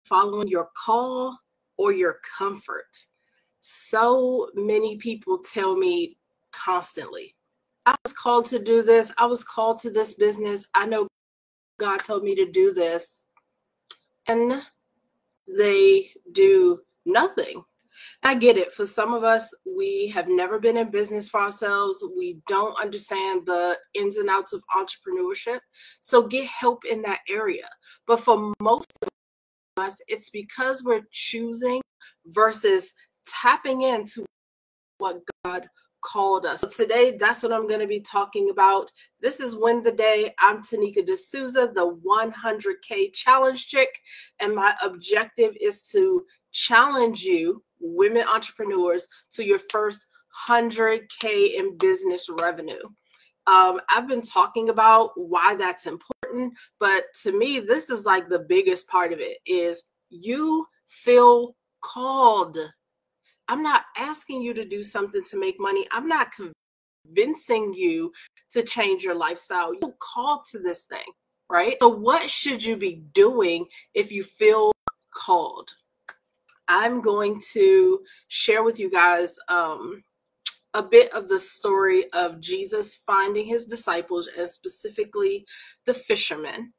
following your call or your comfort? So many people tell me constantly, I was called to do this. I was called to this business. I know God told me to do this. And they do nothing. I get it. For some of us, we have never been in business for ourselves. We don't understand the ins and outs of entrepreneurship. So get help in that area. But for most of us, it's because we're choosing versus tapping into what God called us. So today, that's what I'm going to be talking about. This is Win the Day. I'm Tanika D'Souza, the 100K challenge chick, and my objective is to challenge you, women entrepreneurs, to your first 100K in business revenue. I've been talking about why that's important, but to me, this is like the biggest part of it is you feel called. I'm not asking you to do something to make money. I'm not convincing you to change your lifestyle. You're called to this thing, right? So what should you be doing if you feel called? I'm going to share with you guys a bit of the story of Jesus finding his disciples, and specifically the fishermen,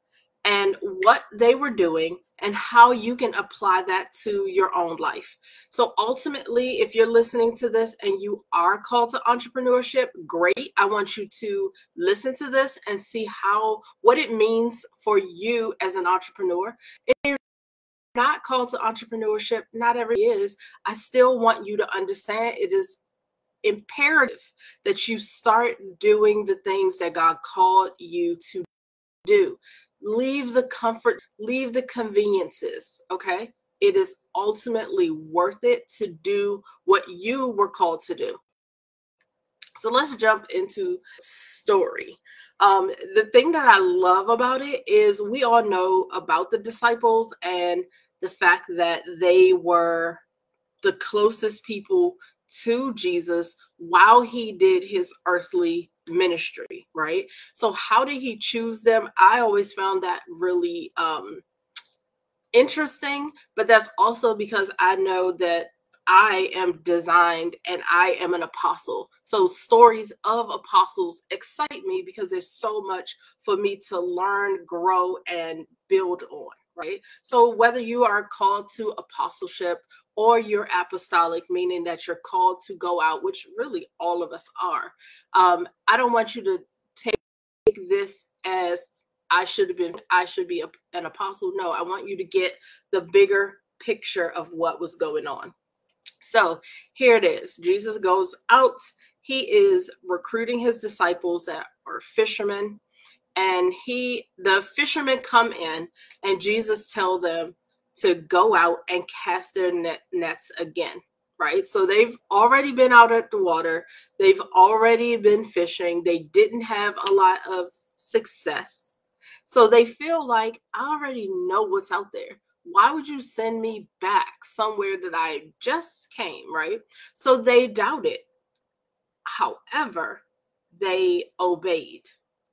and what they were doing and how you can apply that to your own life. So ultimately, if you're listening to this and you are called to entrepreneurship, great. I want you to listen to this and see what it means for you as an entrepreneur. If you're not called to entrepreneurship, not everybody is, I still want you to understand it is imperative that you start doing the things that God called you to do. Leave the comfort, leave the conveniences, okay? It is ultimately worth it to do what you were called to do. So let's jump into story. The thing that I love about it is we all know about the disciples and the fact that they were the closest people to Jesus while he did his earthly ministry, right? So how did he choose them? I always found that really interesting, but that's also because I know that I am designed and I am an apostle. So stories of apostles excite me because there's so much for me to learn, grow, and build on, right? So whether you are called to apostleship or you're apostolic, meaning that you're called to go out, which really all of us are, I don't want you to take this as I should be an apostle. No, I want you to get the bigger picture of what was going on. So here it is. Jesus goes out. He is recruiting his disciples that are fishermen, and the fishermen come in, and Jesus tells them to go out and cast their nets again, right? So they've already been out at the water. They've already been fishing. They didn't have a lot of success. So they feel like, I already know what's out there. Why would you send me back somewhere that I just came, right? So they doubted. However, they obeyed,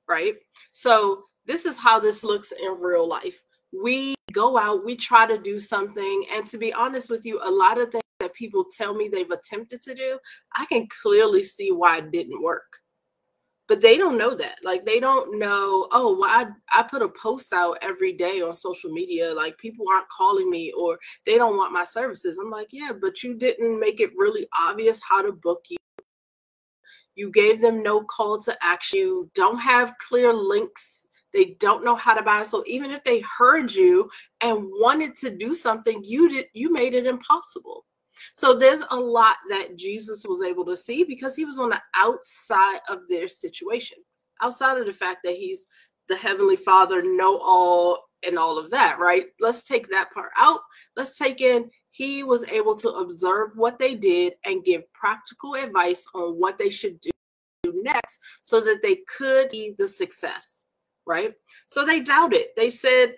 right? So this is how this looks in real life. We go out, we try to do something, and to be honest with you, a lot of things that people tell me they've attempted to do, I can clearly see why it didn't work. But they don't know that. Like, they don't know, oh, well, I put a post out every day on social media. Like, people aren't calling me, or they don't want my services. I'm like, yeah, but you didn't make it really obvious how to book you. You gave them no call to action. You don't have clear links. They don't know how to buy. So even if they heard you and wanted to do something, you made it impossible. So there's a lot that Jesus was able to see because he was on the outside of their situation, outside of the fact that he's the Heavenly Father, know all and all of that, right? Let's take that part out. Let's take in, he was able to observe what they did and give practical advice on what they should do next so that they could be the success, right? So they doubted. They said,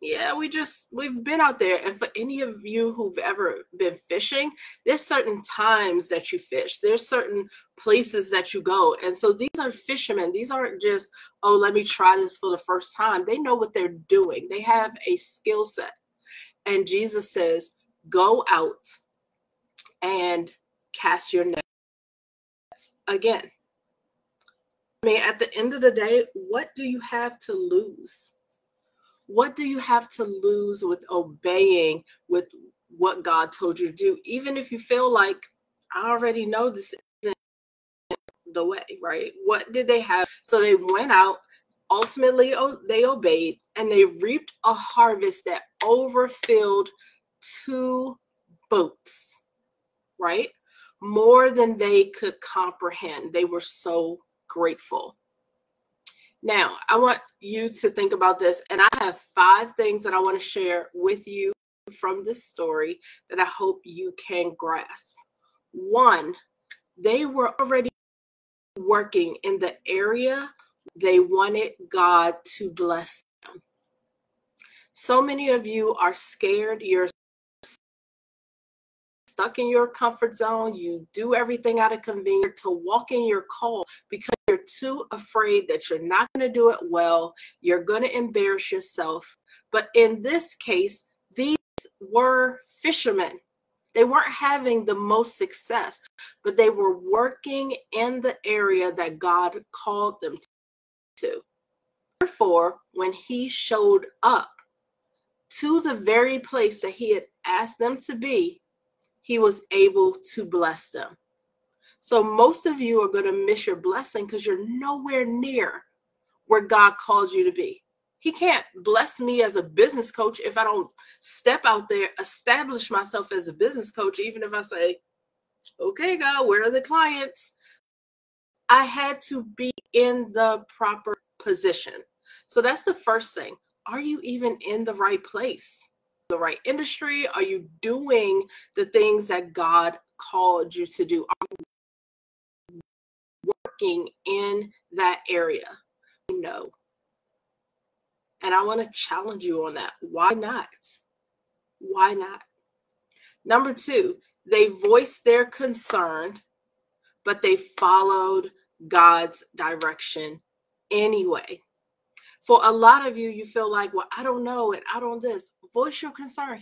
yeah, we've been out there. And for any of you who've ever been fishing, there's certain times that you fish. There's certain places that you go. And so these are fishermen. These aren't just, oh, let me try this for the first time. They know what they're doing. They have a skill set. And Jesus says, go out and cast your nets again. I mean, at the end of the day, what do you have to lose? What do you have to lose with obeying with what God told you to do? Even if you feel like, I already know this isn't the way, right? What did they have? So they went out, ultimately they obeyed, and they reaped a harvest that overfilled 2 boats, right? More than they could comprehend. They were so grateful. Now, I want you to think about this, and I have 5 things that I want to share with you from this story that I hope you can grasp. 1, they were already working in the area they wanted God to bless them. So many of you are scared. You're stuck in your comfort zone. You do everything out of convenience to walk in your call because you're too afraid that you're not going to do it well. You're going to embarrass yourself. But in this case, these were fishermen. They weren't having the most success, but they were working in the area that God called them to. Therefore, when he showed up to the very place that he had asked them to be, he was able to bless them. So most of you are going to miss your blessing because you're nowhere near where God called you to be. He can't bless me as a business coach if I don't step out there, establish myself as a business coach, even if I say, okay, God, where are the clients? I had to be in the proper position. So that's the first thing. Are you even in the right place? The right industry? Are you doing the things that God called you to do? Are you working in that area? No. And I want to challenge you on that. Why not? Why not? Number 2, they voiced their concern, but they followed God's direction anyway. For a lot of you, you feel like, well, I don't know and I don't this. Voice your concern.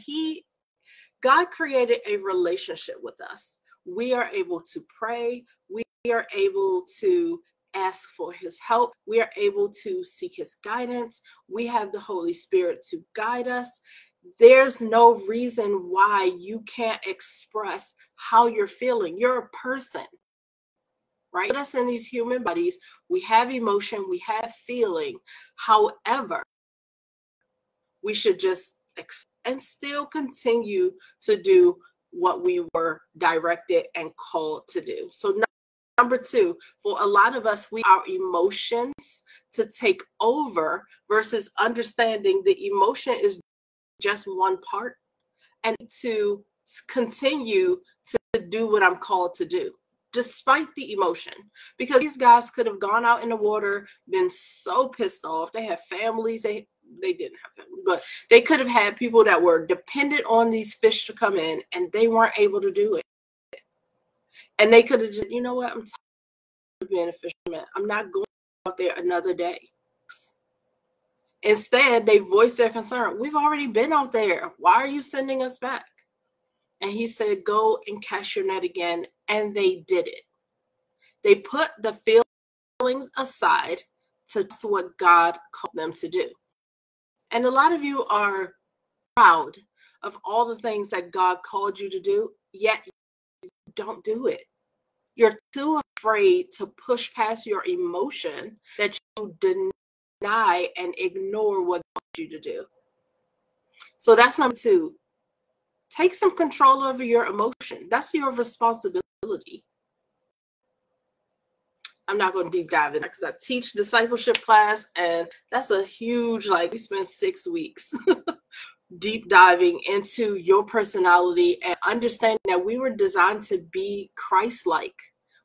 God created a relationship with us. We are able to pray. We are able to ask for his help. We are able to seek his guidance. We have the Holy Spirit to guide us. There's no reason why you can't express how you're feeling. You're a person, right? Put us in these human bodies. We have emotion. We have feeling. However, we should just and still continue to do what we were directed and called to do. So number 2, for a lot of us, our emotions to take over versus understanding the emotion is just one part, and to continue to do what I'm called to do despite the emotion, because these guys could have gone out in the water, been so pissed off. They have families. They didn't have family, but they could have had people that were dependent on these fish to come in, and they weren't able to do it. And they could have just, you know what, I'm tired of being a fisherman. I'm not going out there another day. Instead, they voiced their concern. We've already been out there. Why are you sending us back? And he said, go and cast your net again. And they did it. They put the feelings aside to do what God called them to do. And a lot of you are proud of all the things that God called you to do, yet you don't do it. You're too afraid to push past your emotion that you deny and ignore what God called you to do. So that's number 2. Take some control over your emotion. That's your responsibility. I'm not going to deep dive in that because I teach discipleship class, and that's a huge, we spend 6 weeks deep diving into your personality and understanding that we were designed to be Christ-like.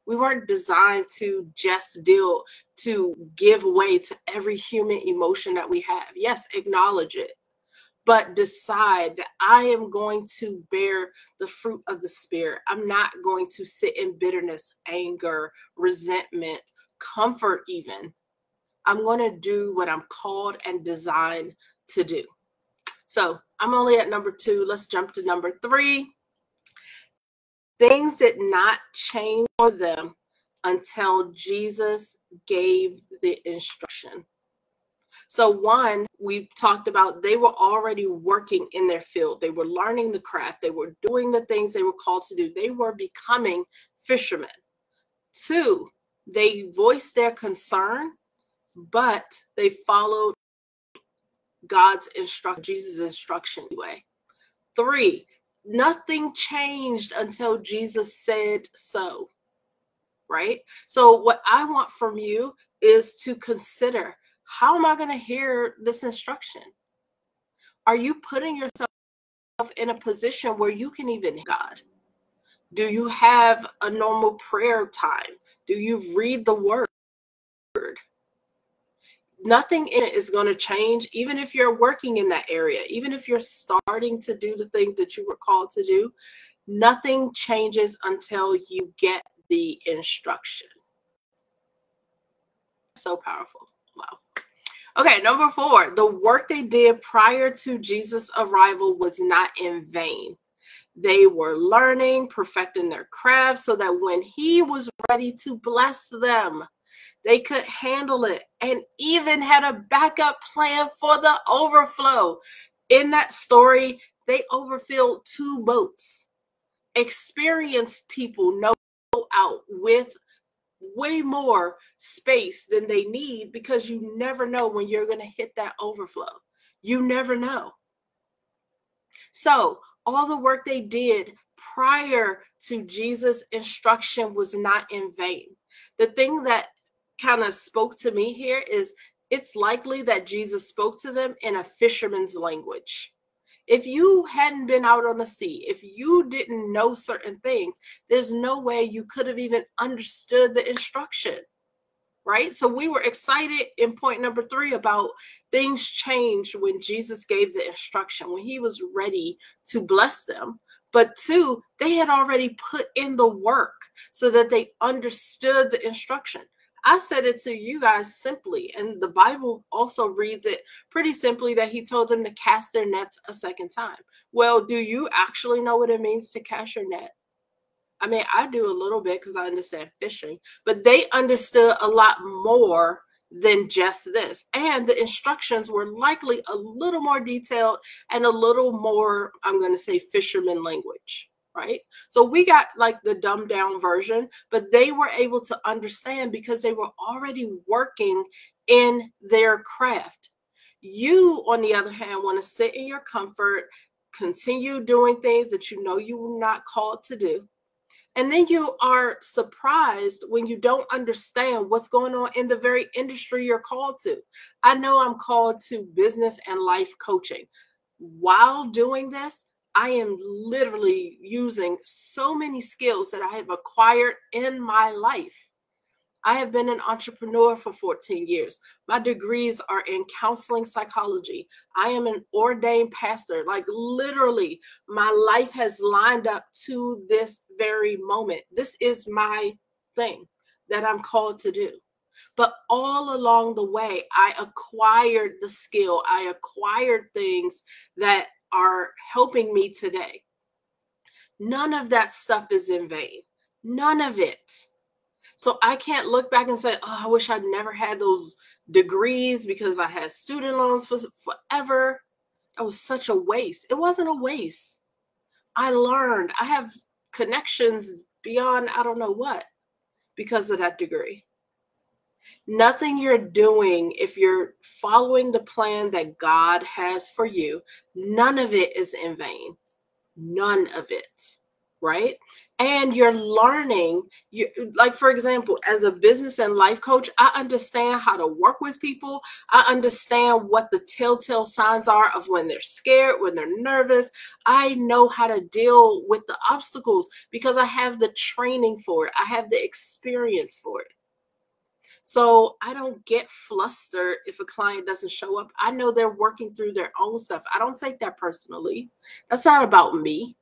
We weren't designed to just give way to every human emotion that we have. Yes, acknowledge it, but decide that I am going to bear the fruit of the Spirit. I'm not going to sit in bitterness, anger, resentment, comfort even. I'm going to do what I'm called and designed to do. So I'm only at number 2. Let's jump to number 3. Things did not change for them until Jesus gave the instruction. So 1, we talked about, they were already working in their field. They were learning the craft. They were doing the things they were called to do. They were becoming fishermen. 2, they voiced their concern, but they followed God's instruction, Jesus' instruction anyway. 3, nothing changed until Jesus said so, right? So what I want from you is to consider, how am I going to hear this instruction? Are you putting yourself in a position where you can even hear God? Do you have a normal prayer time? Do you read the word? Nothing in it is going to change, even if you're working in that area, even if you're starting to do the things that you were called to do. Nothing changes until you get the instruction. So powerful. Wow. Okay, number 4, the work they did prior to Jesus' arrival was not in vain. They were learning, perfecting their craft so that when he was ready to bless them, they could handle it, and even had a backup plan for the overflow. In that story, they overfilled 2 boats. Experienced people know out with way more space than they need, because you never know when you're going to hit that overflow. You never know. So all the work they did prior to Jesus' instruction was not in vain. The thing that kind of spoke to me here is, it's likely that Jesus spoke to them in a fisherman's language. If you hadn't been out on the sea, if you didn't know certain things, there's no way you could have even understood the instruction, right? So we were excited in point number 3 about things changed when Jesus gave the instruction, when he was ready to bless them. But 2, they had already put in the work so that they understood the instruction. I said it to you guys simply, and the Bible also reads it pretty simply, that he told them to cast their nets a second time. Well, do you actually know what it means to cast your net? I mean, I do a little bit because I understand fishing, but they understood a lot more than just this. And the instructions were likely a little more detailed and a little more, I'm going to say, fisherman language, right? So we got like the dumbed down version, but they were able to understand because they were already working in their craft. You, on the other hand, want to sit in your comfort, continue doing things that you know you were not called to do. And then you are surprised when you don't understand what's going on in the very industry you're called to. I know I'm called to business and life coaching. While doing this, I am literally using so many skills that I have acquired in my life. I have been an entrepreneur for 14 years. My degrees are in counseling psychology. I am an ordained pastor. Like literally, my life has lined up to this very moment. This is my thing that I'm called to do. But all along the way, I acquired the skill. I acquired things that are helping me today. None of that stuff is in vain. None of it. So I can't look back and say, oh, I wish I'd never had those degrees because I had student loans for forever. That was such a waste. It wasn't a waste. I learned. I have connections beyond I don't know what because of that degree. Nothing you're doing, if you're following the plan that God has for you, none of it is in vain. None of it. Right? And you're learning, like, for example, as a business and life coach, I understand how to work with people. I understand what the telltale signs are of when they're scared, when they're nervous. I know how to deal with the obstacles because I have the training for it. I have the experience for it. So I don't get flustered if a client doesn't show up. I know they're working through their own stuff. I don't take that personally. That's not about me.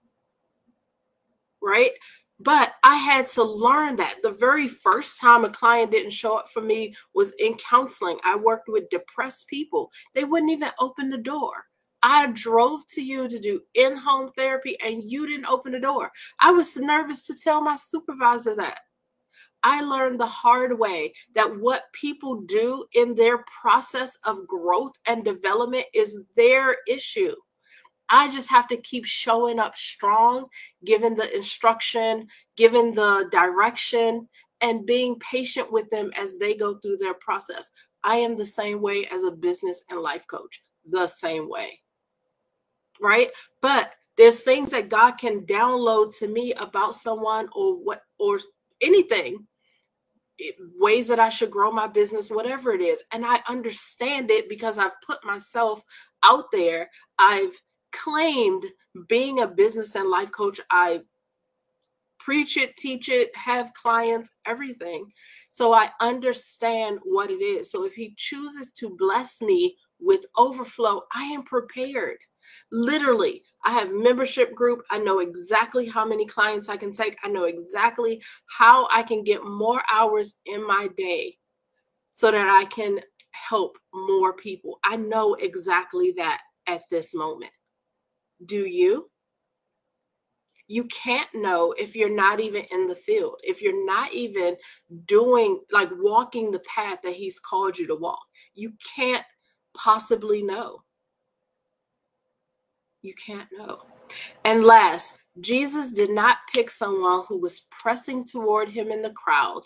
Right? But I had to learn that. The very first time a client didn't show up for me was in counseling. I worked with depressed people. They wouldn't even open the door. I drove to you to do in-home therapy and you didn't open the door. I was nervous to tell my supervisor that. I learned the hard way that what people do in their process of growth and development is their issue. I just have to keep showing up strong, giving the instruction, giving the direction, and being patient with them as they go through their process. I am the same way as a business and life coach, the same way, right? But there's things that God can download to me about someone or anything, ways that I should grow my business, whatever it is. And I understand it because I've put myself out there. I've claimed being a business and life coach. I preach it, teach it, have clients, everything. So I understand what it is. So if he chooses to bless me with overflow, I am prepared. Literally, I have membership group. I know exactly how many clients I can take. I know exactly how I can get more hours in my day so that I can help more people. I know exactly that at this moment. Do you? You can't know if you're not even in the field, if you're not even doing, like, walking the path that he's called you to walk. You can't possibly know. You can't know. And last, Jesus did not pick someone who was pressing toward him in the crowd.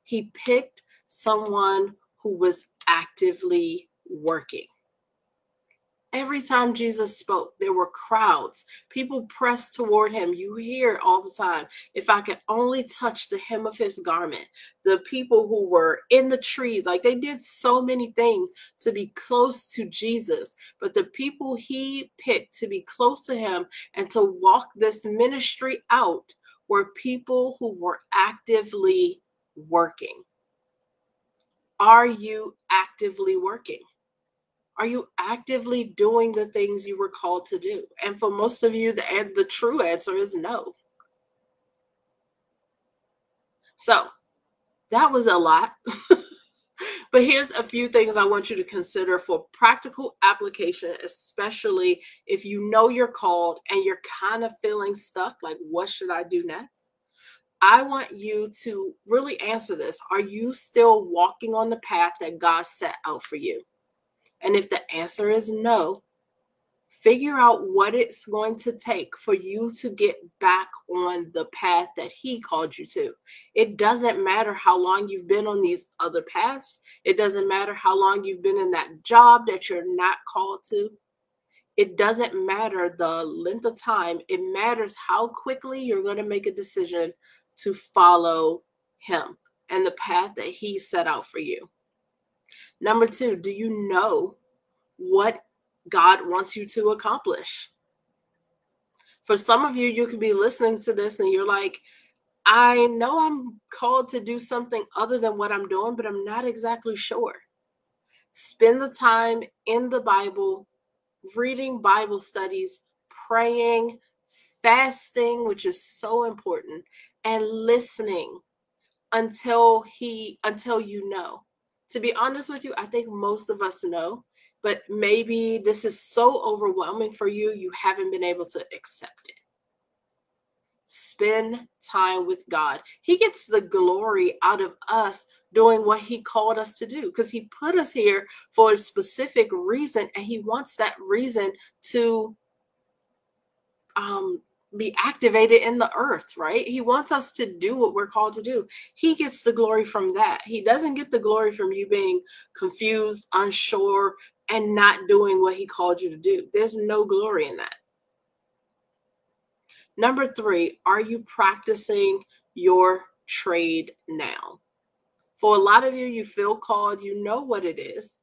He picked someone who was actively working. Every time Jesus spoke, there were crowds. People pressed toward him. You hear it all the time. If I could only touch the hem of his garment. The people who were in the trees, like, they did so many things to be close to Jesus. But the people he picked to be close to him and to walk this ministry out were people who were actively working. Are you actively working? Are you actively doing the things you were called to do? And for most of you, the true answer is no. So that was a lot. But here's a few things I want you to consider for practical application, especially if you know you're called and you're kind of feeling stuck, like, what should I do next? I want you to really answer this. Are you still walking on the path that God set out for you? And if the answer is no, figure out what it's going to take for you to get back on the path that he called you to. It doesn't matter how long you've been on these other paths. It doesn't matter how long you've been in that job that you're not called to. It doesn't matter the length of time. It matters how quickly you're going to make a decision to follow him and the path that he set out for you. Number 2, do you know what God wants you to accomplish? For some of you, you could be listening to this and you're like, I know I'm called to do something other than what I'm doing, but I'm not exactly sure. Spend the time in the Bible, reading Bible studies, praying, fasting, which is so important, and listening until you know. To be honest with you, I think most of us know, but maybe this is so overwhelming for you, you haven't been able to accept it. Spend time with God. He gets the glory out of us doing what he called us to do, because he put us here for a specific reason, and he wants that reason to be activated in the earth, right? He wants us to do what we're called to do. He gets the glory from that. He doesn't get the glory from you being confused, unsure, and not doing what he called you to do. There's no glory in that. Number 3, are you practicing your trade now? For a lot of you, you feel called, you know what it is,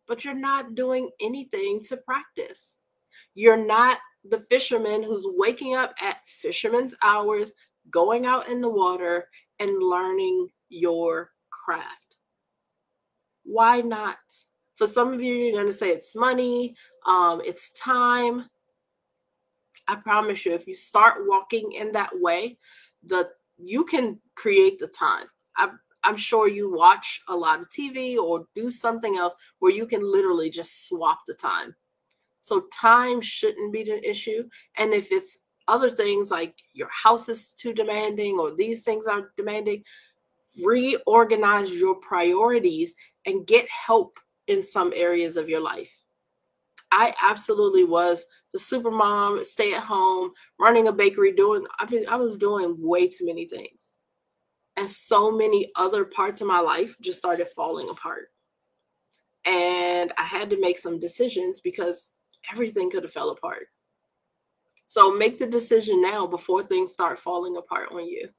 but you're not doing anything to practice. You're not the fisherman who's waking up at fisherman's hours, going out in the water and learning your craft. Why not? For some of you, you're going to say it's money, it's time. I promise you, if you start walking in that way, you can create the time. I'm sure you watch a lot of TV or do something else where you can literally just swap the time. So time shouldn't be the issue. And if it's other things like your house is too demanding or these things are demanding, reorganize your priorities and get help in some areas of your life. I absolutely was the super mom, stay at home, running a bakery, I was doing way too many things. And so many other parts of my life just started falling apart. And I had to make some decisions because everything could have fell apart. So make the decision now before things start falling apart on you.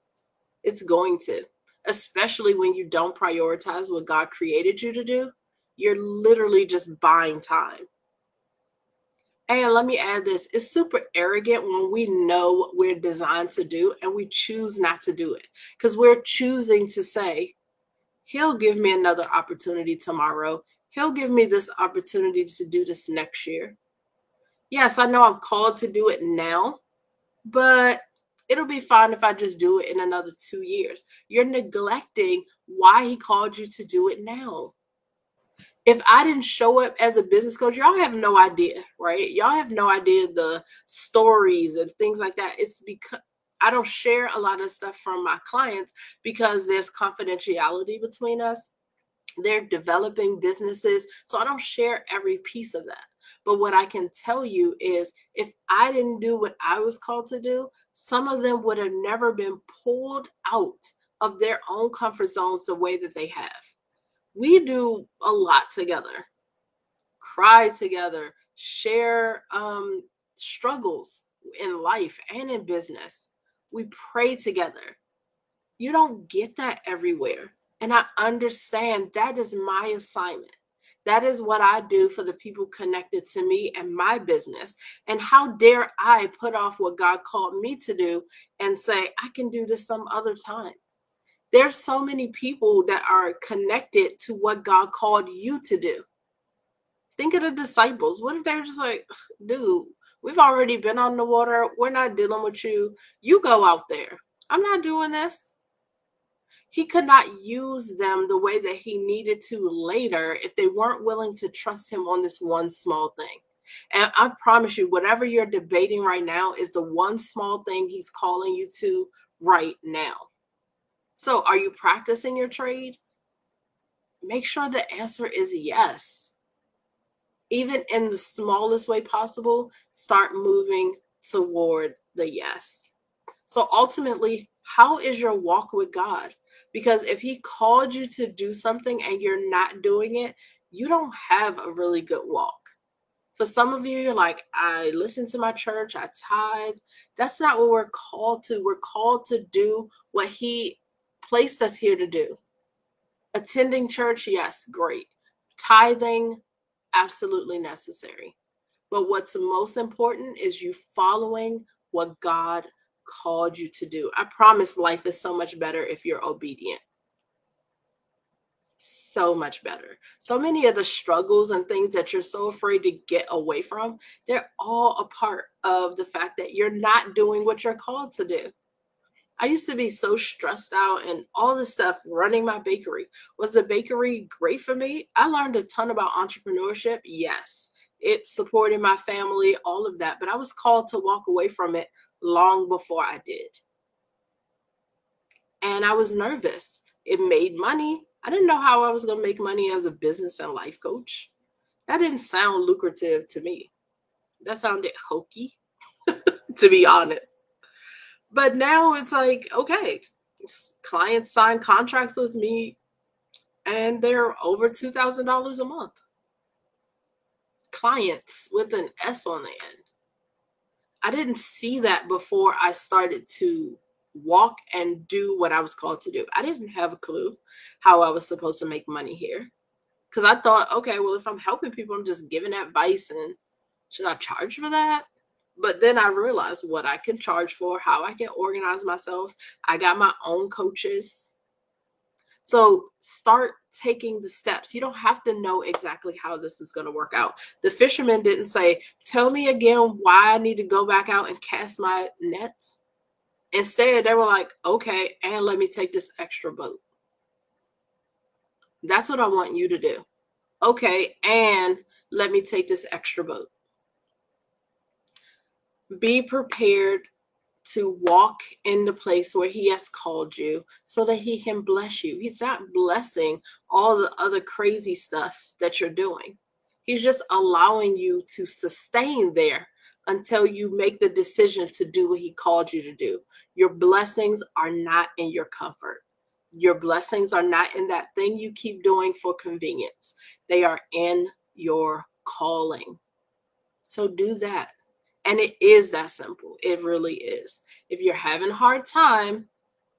It's going to, especially when you don't prioritize what God created you to do. You're literally just buying time. And let me add this, it's super arrogant when we know what we're designed to do and we choose not to do it, because we're choosing to say, he'll give me another opportunity tomorrow. He'll give me this opportunity to do this next year. Yes, I know I'm called to do it now, but it'll be fine if I just do it in another 2 years. You're neglecting why he called you to do it now. If I didn't show up as a business coach, y'all have no idea, right? Y'all have no idea the stories and things like that. It's because I don't share a lot of stuff from my clients because there's confidentiality between us. They're developing businesses, so I don't share every piece of that. But what I can tell you is if I didn't do what I was called to do, some of them would have never been pulled out of their own comfort zones the way that they have. We do a lot together, cry together, share struggles in life and in business. We pray together. You don't get that everywhere. And I understand that is my assignment. That is what I do for the people connected to me and my business. And how dare I put off what God called me to do and say, I can do this some other time. There's so many people that are connected to what God called you to do. Think of the disciples. What if they're just like, dude, we've already been on the water. We're not dealing with you. You go out there. I'm not doing this. He could not use them the way that he needed to later if they weren't willing to trust him on this one small thing. And I promise you, whatever you're debating right now is the one small thing he's calling you to right now. So are you practicing your trade? Make sure the answer is yes. Even in the smallest way possible, start moving toward the yes. So ultimately, how is your walk with God? Because if he called you to do something and you're not doing it, you don't have a really good walk. For some of you, you're like, I listen to my church, I tithe. That's not what we're called to. We're called to do what he placed us here to do. Attending church, yes, great. Tithing, absolutely necessary. But what's most important is you following what God called you to do. I promise life is so much better if you're obedient. So much better. So many of the struggles and things that you're so afraid to get away from, they're all a part of the fact that you're not doing what you're called to do. I used to be so stressed out and all this stuff running my bakery. Was the bakery great for me? I learned a ton about entrepreneurship. Yes, it supported my family, all of that. But I was called to walk away from it long before I did. And I was nervous. It made money. I didn't know how I was going to make money as a business and life coach. That didn't sound lucrative to me. That sounded hokey, to be honest. But now it's like, okay, clients sign contracts with me and they're over $2,000 a month. Clients with an S on the end. I didn't see that before I started to walk and do what I was called to do. I didn't have a clue how I was supposed to make money here. Because I thought, okay, well, if I'm helping people, I'm just giving advice, and should I charge for that? But then I realized what I can charge for, how I can organize myself. I got my own coaches. So start taking the steps. You don't have to know exactly how this is going to work out. The fisherman didn't say, tell me again why I need to go back out and cast my nets. Instead, they were like, okay, and let me take this extra boat. That's what I want you to do. Okay, and let me take this extra boat. Be prepared to walk in the place where he has called you so that he can bless you. He's not blessing all the other crazy stuff that you're doing. He's just allowing you to sustain there until you make the decision to do what he called you to do. Your blessings are not in your comfort. Your blessings are not in that thing you keep doing for convenience. They are in your calling. So do that. And it is that simple. It really is. If you're having a hard time,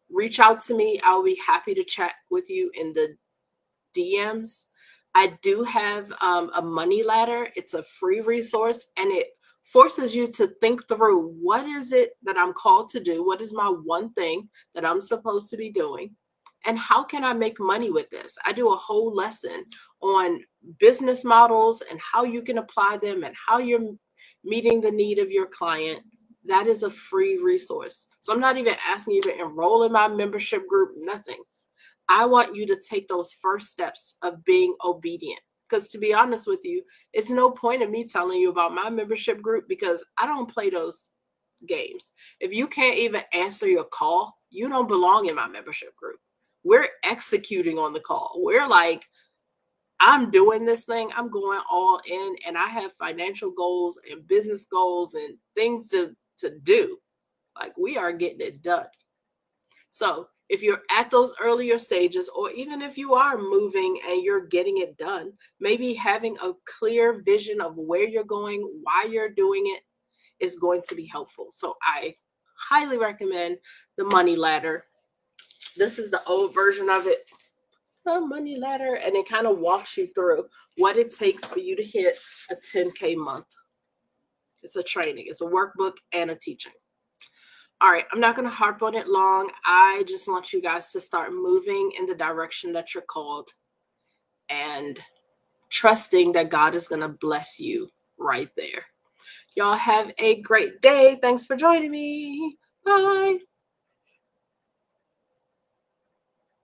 reach out to me. I'll be happy to chat with you in the DMs. I do have a money ladder. It's a free resource, and it forces you to think through, what is it that I'm called to do? What is my one thing that I'm supposed to be doing? And how can I make money with this? I do a whole lesson on business models and how you can apply them and how you're meeting the need of your client. That is a free resource. So I'm not even asking you to enroll in my membership group, nothing. I want you to take those first steps of being obedient. Because to be honest with you, it's no point in me telling you about my membership group because I don't play those games. If you can't even answer your call, you don't belong in my membership group. We're executing on the call. We're like, I'm doing this thing. I'm going all in, and I have financial goals and business goals and things to do. Like, we are getting it done. So if you're at those earlier stages, or even if you are moving and you're getting it done, maybe having a clear vision of where you're going, why you're doing it, is going to be helpful. So I highly recommend the money ladder. This is the old version of it, the money ladder, and it kind of walks you through what it takes for you to hit a 10K month. It's a training, it's a workbook and a teaching. All right, I'm not going to harp on it long. I just want you guys to start moving in the direction that you're called and trusting that God is going to bless you right there. Y'all have a great day. Thanks for joining me. Bye.